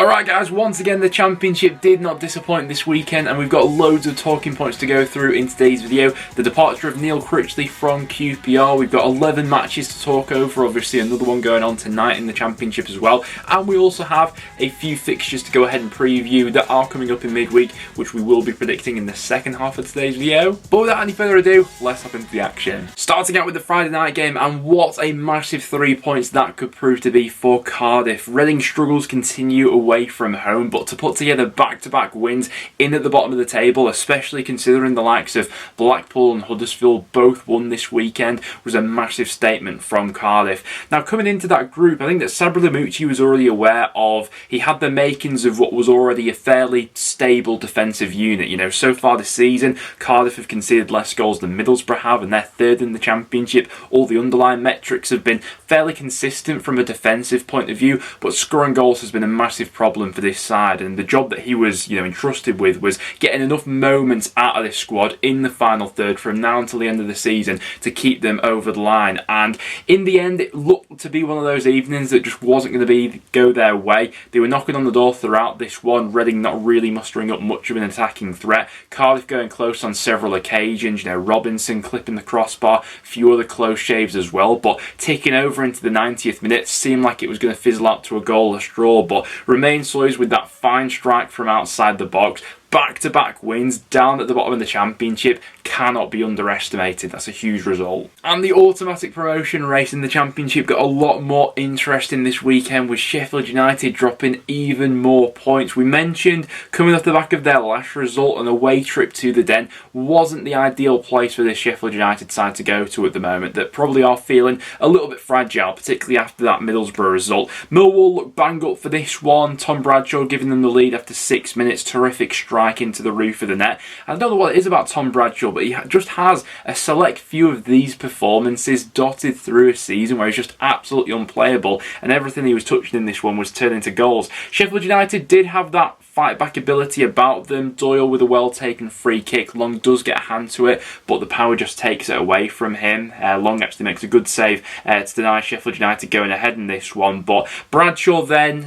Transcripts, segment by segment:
Alright guys, once again the Championship did not disappoint this weekend and we've got loads of talking points to go through in today's video. The departure of Neil Critchley from QPR, we've got 11 matches to talk over, obviously another one going on tonight in the Championship as well. And we also have a few fixtures to go ahead and preview that are coming up in midweek, which we will be predicting in the second half of today's video. But without any further ado, let's hop into the action. Starting out with the Friday night game, and what a massive 3 points that could prove to be for Cardiff. Reading's struggles continue away from home, but to put together back-to-back wins in at the bottom of the table, especially considering the likes of Blackpool and Huddersfield both won this weekend, was a massive statement from Cardiff. Now, coming into that group, I think that Sabri Lamucci was already aware of, he had the makings of what was already a fairly stable defensive unit. You know, so far this season, Cardiff have conceded less goals than Middlesbrough have, and they're third in the Championship. All the underlying metrics have been fairly consistent from a defensive point of view, but scoring goals has been a massive problem for this side, and the job that he was, entrusted with was getting enough moments out of this squad in the final third from now until the end of the season to keep them over the line. And in the end, it looked to be one of those evenings that just wasn't going to go their way. They were knocking on the door throughout this one, Reading not really mustering up much of an attacking threat, Cardiff going close on several occasions, Robinson clipping the crossbar, a few other close shaves as well, but ticking over into the 90th minute seemed like it was going to fizzle out to a goalless draw, but Romain Soyuz with that fine strike from outside the box. Back-to-back wins down at the bottom of the Championship cannot be underestimated. That's a huge result. And the automatic promotion race in the Championship got a lot more interesting this weekend, with Sheffield United dropping even more points. We mentioned coming off the back of their last result, an away trip to the Den wasn't the ideal place for this Sheffield United side to go to at the moment, that probably are feeling a little bit fragile, particularly after that Middlesbrough result. Millwall looked bang up for this one, Tom Bradshaw giving them the lead after 6 minutes, terrific strike into the roof of the net. I don't know what it is about Tom Bradshaw, but he just has a select few of these performances dotted through a season where he's just absolutely unplayable, and everything he was touching in this one was turned into goals. Sheffield United did have that fight back ability about them. Doyle with a well taken free kick. Long does get a hand to it, but the power just takes it away from him. Long actually makes a good save to deny Sheffield United going ahead in this one, but Bradshaw then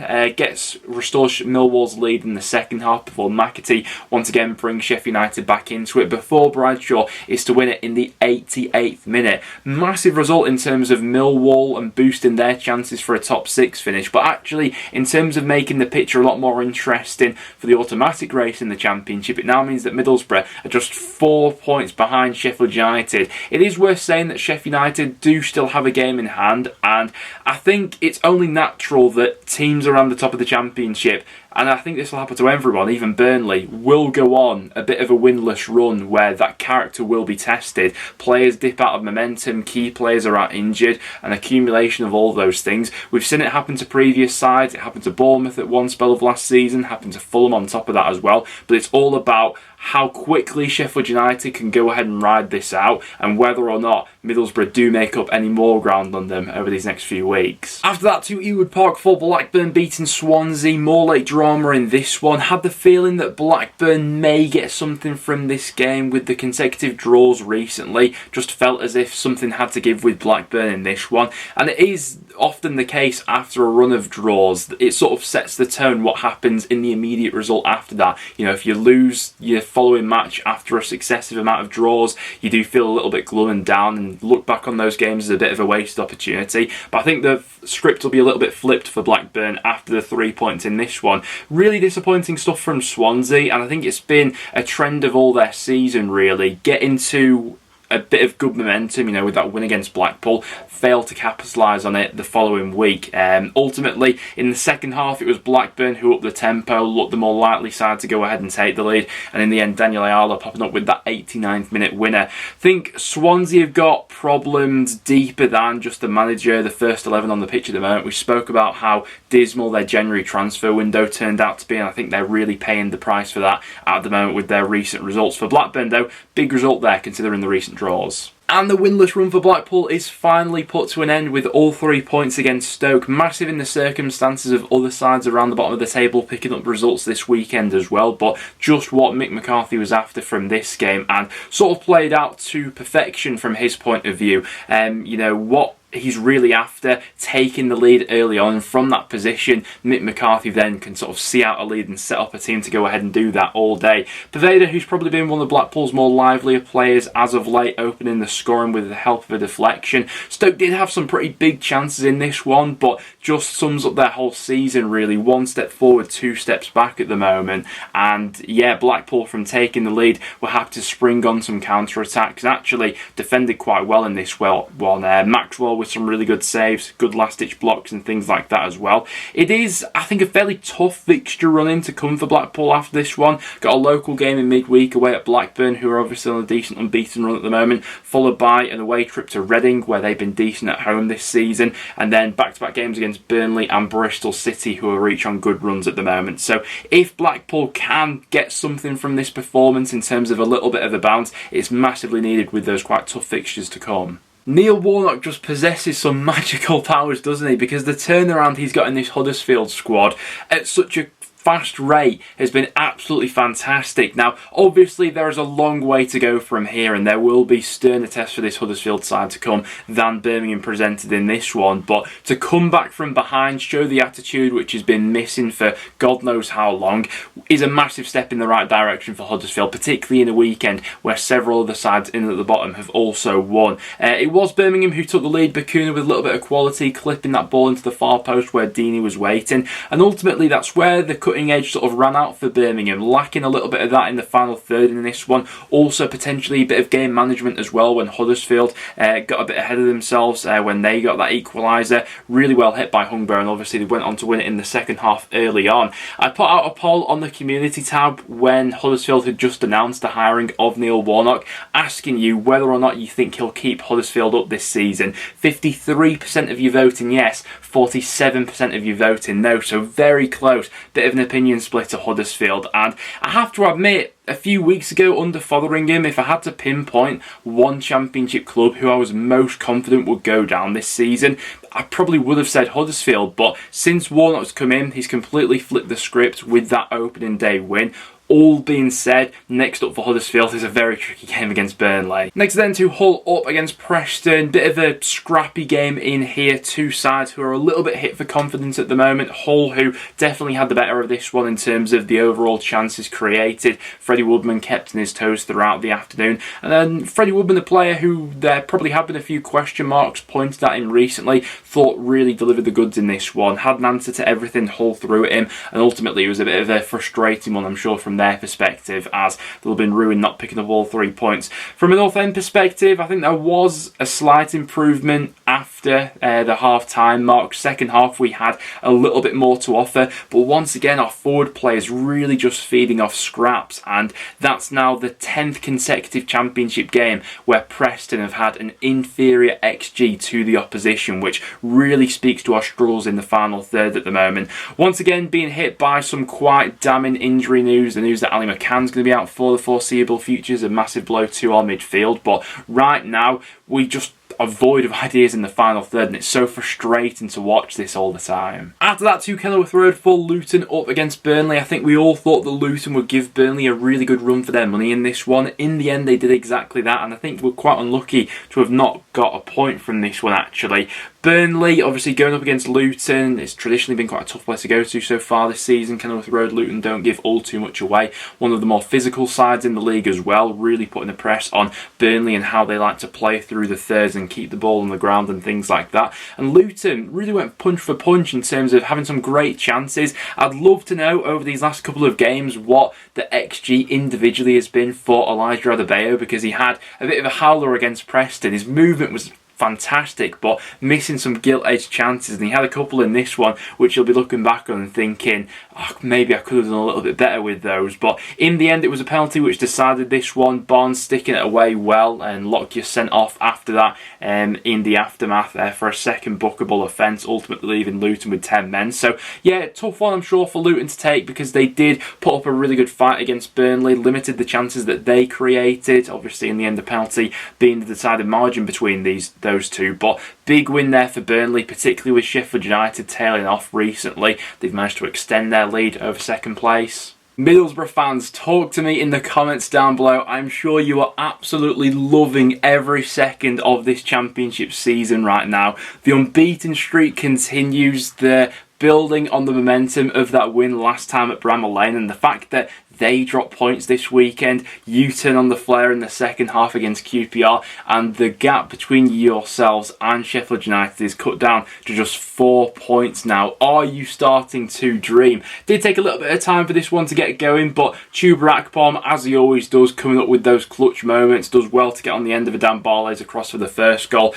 restores Millwall's lead in the second half before McAtee once again brings Sheffield United back into it before Bradshaw is to win it in the 88th minute. Massive result in terms of Millwall and boosting their chances for a top 6 finish, but actually in terms of making the picture a lot more interesting for the automatic race in the Championship, it now means that Middlesbrough are just 4 points behind Sheffield United. It is worth saying that Sheffield United do still have a game in hand, and I think it's only natural that teams around the top of the Championship, and I think this will happen to everyone, even Burnley, will go on a bit of a winless run where that character will be tested. Players dip out of momentum, key players are out injured, an accumulation of all those things. We've seen it happen to previous sides. It happened to Bournemouth at one spell of last season, happened to Fulham on top of that as well. But it's all about how quickly Sheffield United can go ahead and ride this out, and whether or not Middlesbrough do make up any more ground on them over these next few weeks. After that, to Ewood Park for Blackburn beating Swansea. More late drama in this one. Had the feeling that Blackburn may get something from this game with the consecutive draws recently. Just felt as if something had to give with Blackburn in this one, and it is often the case after a run of draws. It sort of sets the tone what happens in the immediate result after that. If you lose your following match after a successive amount of draws, you do feel a little bit glum and down and look back on those games as a bit of a wasted opportunity. But I think the script will be a little bit flipped for Blackburn after the 3 points in this one. Really disappointing stuff from Swansea, and I think it's been a trend of all their season really. Get into a bit of good momentum, with that win against Blackpool, failed to capitalise on it the following week. Ultimately, in the second half, it was Blackburn who upped the tempo, looked the more likely side to go ahead and take the lead, and in the end, Daniel Ayala popping up with that 89th minute winner. I think Swansea have got problems deeper than just the manager, the first 11 on the pitch at the moment. We spoke about how dismal their January transfer window turned out to be, and I think they're really paying the price for that at the moment with their recent results. For Blackburn, though, big result there considering the recent draws. And the winless run for Blackpool is finally put to an end with all 3 points against Stoke. Massive in the circumstances of other sides around the bottom of the table picking up results this weekend as well, but just what Mick McCarthy was after from this game, and sort of played out to perfection from his point of view. What he's really after taking the lead early on, and from that position Mick McCarthy then can sort of see out a lead and set up a team to go ahead and do that all day. Poveda, who's probably been one of Blackpool's more livelier players as of late, opening the scoring with the help of a deflection. Stoke did have some pretty big chances in this one, but just sums up their whole season really. One step forward, two steps back at the moment. And yeah, Blackpool, from taking the lead, were happy to spring on some counter-attacks and actually defended quite well in this one. Maxwell with some really good saves, good last-ditch blocks and things like that as well. It is, I think, a fairly tough fixture run-in to come for Blackpool after this one. Got a local game in midweek away at Blackburn, who are obviously on a decent unbeaten run at the moment, followed by an away trip to Reading, where they've been decent at home this season, and then back-to-back games against Burnley and Bristol City, who are each on good runs at the moment. So if Blackpool can get something from this performance in terms of a little bit of a bounce, it's massively needed with those quite tough fixtures to come. Neil Warnock just possesses some magical powers, doesn't he? Because the turnaround he's got in this Huddersfield squad at such a fast rate has been absolutely fantastic. Now, obviously, there is a long way to go from here, and there will be sterner tests for this Huddersfield side to come than Birmingham presented in this one. But to come back from behind, show the attitude which has been missing for God knows how long, is a massive step in the right direction for Huddersfield, particularly in a weekend where several other sides in at the bottom have also won. It was Birmingham who took the lead. Bacuna with a little bit of quality, clipping that ball into the far post where Deeney was waiting, and ultimately that's where the cutting edge sort of ran out for Birmingham, lacking a little bit of that in the final third in this one. Also potentially a bit of game management as well when Huddersfield got a bit ahead of themselves when they got that equaliser. Really well hit by Hungbo, and obviously they went on to win it in the second half early on. I put out a poll on the community tab when Huddersfield had just announced the hiring of Neil Warnock, asking you whether or not you think he'll keep Huddersfield up this season. 53% of you voting yes, 47% of you voting no, so very close. Bit of an opinion split to Huddersfield, and I have to admit, a few weeks ago under Fotheringham, if I had to pinpoint one Championship club who I was most confident would go down this season, I probably would have said Huddersfield, but since Warnock's come in, he's completely flipped the script with that opening day win. All being said, next up for Huddersfield is a very tricky game against Burnley. Next then to Hull up against Preston. Bit of a scrappy game in here. Two sides who are a little bit hit for confidence at the moment. Hull, who definitely had the better of this one in terms of the overall chances created. Freddie Woodman kept on his toes throughout the afternoon. And then Freddie Woodman, the player who there probably have been a few question marks pointed at him recently, thought really delivered the goods in this one. Had an answer to everything Hull threw at him, and ultimately it was a bit of a frustrating one, I'm sure, from their perspective, as they'll have been ruined not picking up all 3 points. From a North End perspective, I think there was a slight improvement after the half-time mark. Second half we had a little bit more to offer, but once again our forward play is really just feeding off scraps, and that's now the 10th consecutive Championship game where Preston have had an inferior XG to the opposition, which really speaks to our struggles in the final third at the moment. Once again being hit by some quite damning injury news. The news that Ali McCann's going to be out for the foreseeable future is a massive blow to our midfield, but right now we just are void of ideas in the final third, and it's so frustrating to watch this all the time. After that, to Kenilworth Road for Luton up against Burnley. I think we all thought that Luton would give Burnley a really good run for their money in this one. In the end, they did exactly that, and I think we're quite unlucky to have not got a point from this one, actually. Burnley, obviously going up against Luton, it's traditionally been quite a tough place to go to so far this season. Kenilworth Road, Luton don't give all too much away. One of the more physical sides in the league as well, really putting the press on Burnley and how they like to play through the thirds and keep the ball on the ground and things like that. And Luton really went punch for punch in terms of having some great chances. I'd love to know over these last couple of games what the XG individually has been for Elijah Adebayo, because he had a bit of a howler against Preston. His movement was fantastic, but missing some gilt-edged chances, and he had a couple in this one which you'll be looking back on and thinking, oh, maybe I could have done a little bit better with those. But in the end it was a penalty which decided this one. Barnes sticking it away well, and Lockyer sent off after that in the aftermath for a second bookable offence, ultimately leaving Luton with 10 men. So yeah, tough one I'm sure for Luton to take, because they did put up a really good fight against Burnley, limited the chances that they created, obviously in the end the penalty being the decided margin between those two. But big win there for Burnley, particularly with Sheff Utd tailing off recently. They've managed to extend their lead over second place. Middlesbrough fans, talk to me in the comments down below. I'm sure you are absolutely loving every second of this championship season right now. The unbeaten streak continues. The building on the momentum of that win last time at Bramall Lane, and the fact that they drop points this weekend, U-turn on the flare in the second half against QPR, and the gap between yourselves and Sheffield United is cut down to just 4 points now. Are you starting to dream? Did take a little bit of time for this one to get going, but Chuba Akpom, as he always does, coming up with those clutch moments, does well to get on the end of a Dan Barley's across for the first goal,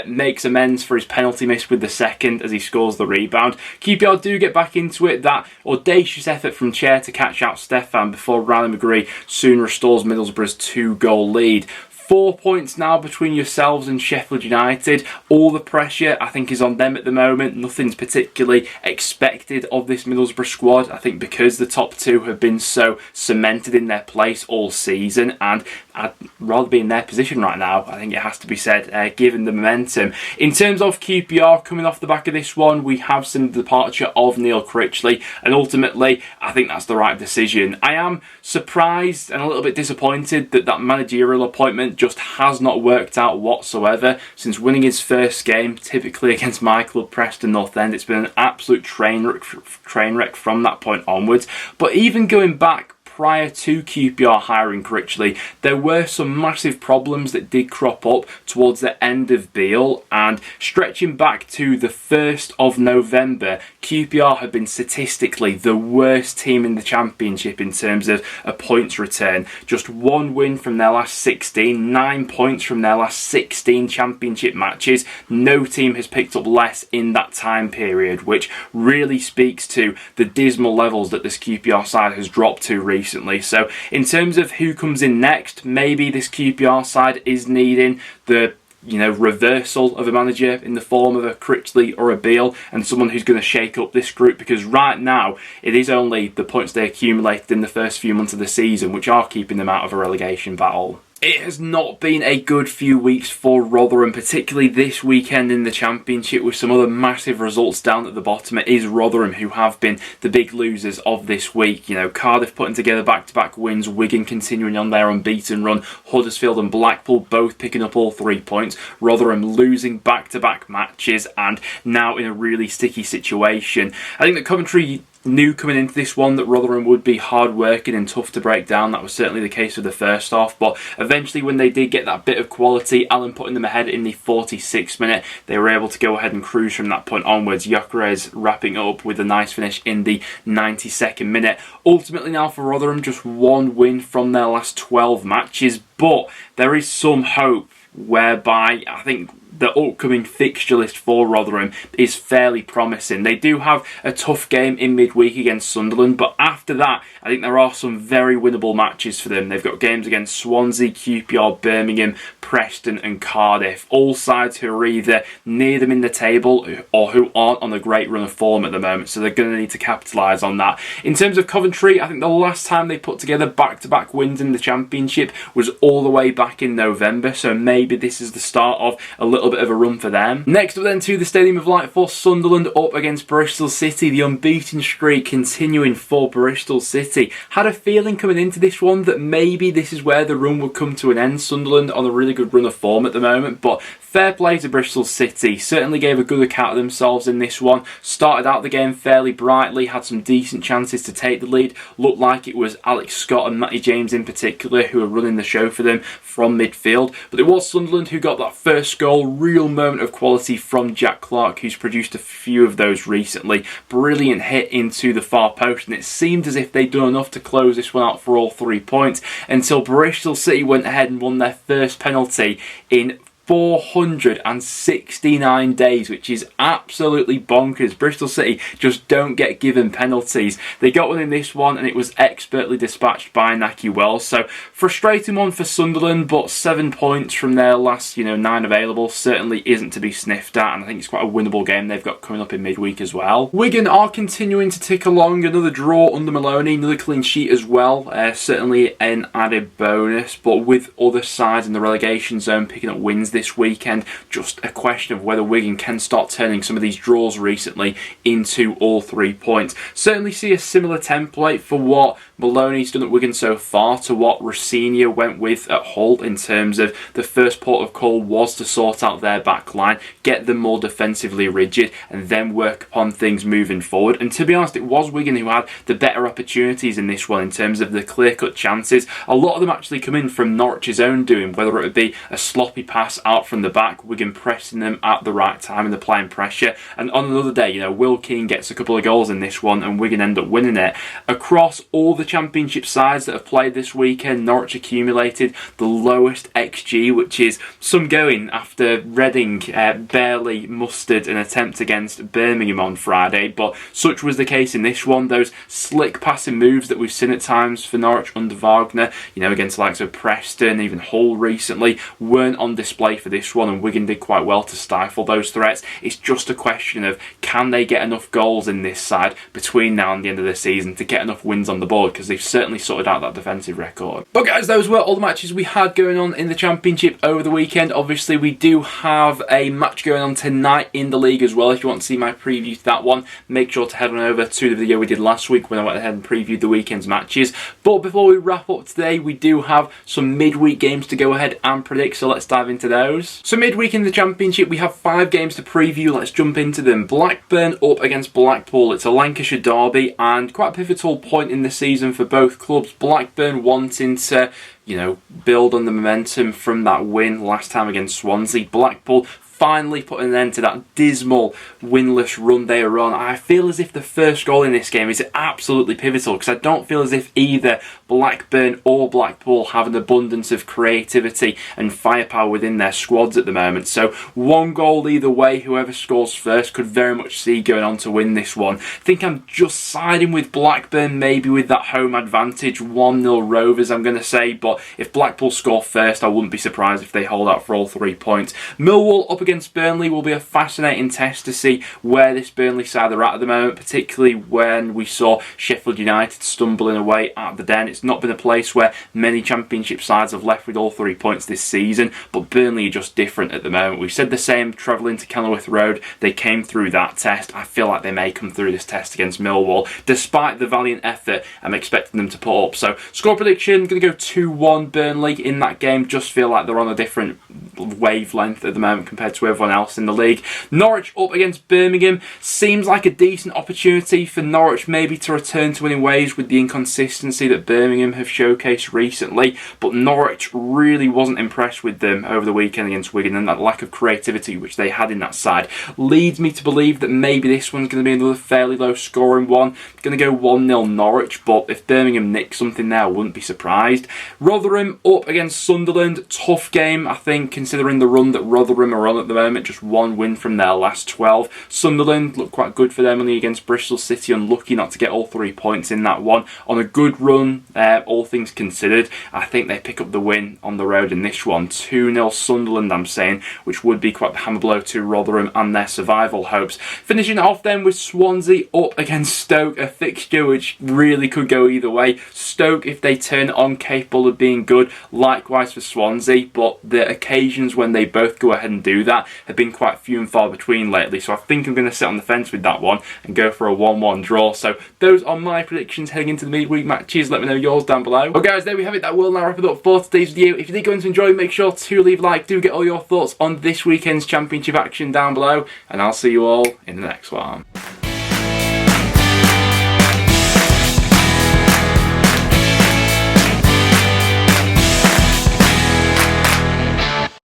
makes amends for his penalty miss with the second as he scores the rebound. QPR do get back into it. That audacious effort from Chair to catch out Stefan before Riley McGree soon restores Middlesbrough's 2-goal lead. 4 points now between yourselves and Sheffield United. All the pressure, I think, is on them at the moment. Nothing's particularly expected of this Middlesbrough squad, I think, because the top two have been so cemented in their place all season, and I'd rather be in their position right now, I think it has to be said, given the momentum. In terms of QPR, coming off the back of this one, we have seen the departure of Neil Critchley, and ultimately, I think that's the right decision. I am surprised and a little bit disappointed that that managerial appointment just has not worked out whatsoever. Since winning his first game, typically against my club, Preston North End, it's been an absolute train wreck from that point onwards. But even going back prior to QPR hiring Critchley, there were some massive problems that did crop up towards the end of Beale, and stretching back to the 1st of November, QPR have been statistically the worst team in the Championship in terms of a points return. Just 1 win from their last 16, 9 points from their last 16 Championship matches. No team has picked up less in that time period, which really speaks to the dismal levels that this QPR side has dropped to recently. So in terms of who comes in next, maybe this QPR side is needing the reversal of a manager in the form of a Critchley or a Beale, and someone who's going to shake up this group, because right now it is only the points they accumulated in the first few months of the season which are keeping them out of a relegation battle. It has not been a good few weeks for Rotherham, particularly this weekend in the Championship with some other massive results down at the bottom. It is Rotherham who have been the big losers of this week. Cardiff putting together back-to-back wins, Wigan continuing on their unbeaten run, Huddersfield and Blackpool both picking up all 3 points, Rotherham losing back-to-back matches and now in a really sticky situation. I think that Coventry knew coming into this one that Rotherham would be hard working and tough to break down. That was certainly the case for the first half, but eventually when they did get that bit of quality, Allen putting them ahead in the 46th minute, they were able to go ahead and cruise from that point onwards. Gyökeres wrapping up with a nice finish in the 92nd minute. Ultimately now for Rotherham, just 1 win from their last 12 matches, but there is some hope whereby I think the upcoming fixture list for Rotherham is fairly promising. They do have a tough game in midweek against Sunderland, but after that, I think there are some very winnable matches for them. They've got games against Swansea, QPR, Birmingham, Preston and Cardiff. All sides who are either near them in the table or who aren't on a great run of form at the moment, so they're going to need to capitalise on that. In terms of Coventry, I think the last time they put together back-to-back wins in the Championship was all the way back in November, so maybe this is the start of a little bit of a run for them. Next up then to the Stadium of Light for Sunderland, up against Bristol City. The unbeaten streak continuing for Bristol City. Had a feeling coming into this one that maybe this is where the run would come to an end. Sunderland on a really good run of form at the moment, but fair play to Bristol City. Certainly gave a good account of themselves in this one. Started out the game fairly brightly, had some decent chances to take the lead. Looked like it was Alex Scott and Matty James in particular who were running the show for them from midfield, but it was Sunderland who got that first goal. Real moment of quality from Jack Clark, who's produced a few of those recently. Brilliant hit into the far post, and it seemed as if they'd done enough to close this one out for all 3 points until Bristol City went ahead and won their first penalty in 469 days, which is absolutely bonkers. Bristol City just don't get given penalties. They got one in this one and it was expertly dispatched by Naki Wells. So frustrating one for Sunderland, but 7 points from their last 9 available certainly isn't to be sniffed at, and I think it's quite a winnable game they've got coming up in midweek as well. Wigan are continuing to tick along. Another draw under Maloney, another clean sheet as well. Certainly an added bonus, but with other sides in the relegation zone picking up wins this weekend. Just a question of whether Wigan can start turning some of these draws recently into all 3 points. Certainly see a similar template for what Maloney's done at Wigan so far to what Rossini went with at Hull, in terms of the first port of call was to sort out their back line, get them more defensively rigid, and then work upon things moving forward. And to be honest, it was Wigan who had the better opportunities in this one in terms of the clear-cut chances. A lot of them actually come in from Norwich's own doing, whether it would be a sloppy pass out from the back, Wigan pressing them at the right time and applying pressure. And on another day, you know, Will Keane gets a couple of goals in this one and Wigan end up winning it. Across all the Championship sides that have played this weekend, Norwich accumulated the lowest XG, which is some going after Reading barely mustered an attempt against Birmingham on Friday, but such was the case in this one. Those slick passing moves that we've seen at times for Norwich under Wagner, you know, against the likes of Preston, even Hull recently, weren't on display for this one, and Wigan did quite well to stifle those threats. It's just a question of, can they get enough goals in this side between now and the end of the season to get enough wins on the board, because they've certainly sorted out that defensive record. But guys, those were all the matches we had going on in the Championship over the weekend. Obviously, we do have a match going on tonight in the league as well. If you want to see my preview to that one, make sure to head on over to the video we did last week when I went ahead and previewed the weekend's matches. But before we wrap up today, we do have some midweek games to go ahead and predict, so let's dive into those. So midweek in the Championship, we have 5 games to preview. Let's jump into them. Blackburn up against Blackpool. It's a Lancashire derby and quite a pivotal point in the season for both clubs. Blackburn wanting to, you know, build on the momentum from that win last time against Swansea. Blackpool finally putting an end to that dismal winless run they were on. I feel as if the first goal in this game is absolutely pivotal, because I don't feel as if either Blackburn or Blackpool have an abundance of creativity and firepower within their squads at the moment. So one goal either way, whoever scores first could very much see going on to win this one. I think I'm just siding with Blackburn, maybe with that home advantage. 1-0 Rovers, I'm going to say, but if Blackpool score first, I wouldn't be surprised if they hold out for all 3 points. Millwall up against Burnley will be a fascinating test to see where this Burnley side are at the moment, particularly when we saw Sheffield United stumbling away at the Den. It's not been a place where many Championship sides have left with all 3 points this season, but Burnley are just different at the moment. We've said the same travelling to Kenilworth Road. They came through that test. I feel like they may come through this test against Millwall. Despite the valiant effort, I'm expecting them to put up. So score prediction, going to go 2-1 Burnley in that game. Just feel like they're on a different wavelength at the moment compared to everyone else in the league. Norwich up against Birmingham. Seems like a decent opportunity for Norwich maybe to return to winning ways with the inconsistency that Birmingham have showcased recently, but Norwich really wasn't impressed with them over the weekend against Wigan, and that lack of creativity which they had in that side leads me to believe that maybe this one's going to be another fairly low scoring one. Going to go 1-0 Norwich, but if Birmingham nick something there, I wouldn't be surprised. Rotherham up against Sunderland. Tough game, I think, considering the run that Rotherham are on at the moment. Just 1 win from their last 12. Sunderland looked quite good for them only against Bristol City, unlucky not to get all 3 points in that one. On a good run, all things considered, I think they pick up the win on the road in this one. 2-0 Sunderland, I'm saying, which would be quite the hammer blow to Rotherham and their survival hopes. Finishing it off then with Swansea up against Stoke, a fixture which really could go either way. Stoke, if they turn it on, capable of being good. Likewise for Swansea, but the occasions when they both go ahead and do that have been quite few and far between lately, so I think I'm going to sit on the fence with that one and go for a 1-1 draw. So those are my predictions heading into the midweek matches. Let me know yours down below. Well guys, there we have it. That will now wrap it up for today's video. If you did go in to enjoy, make sure to leave a like. Do get all your thoughts on this weekend's Championship action down below, and I'll see you all in the next one.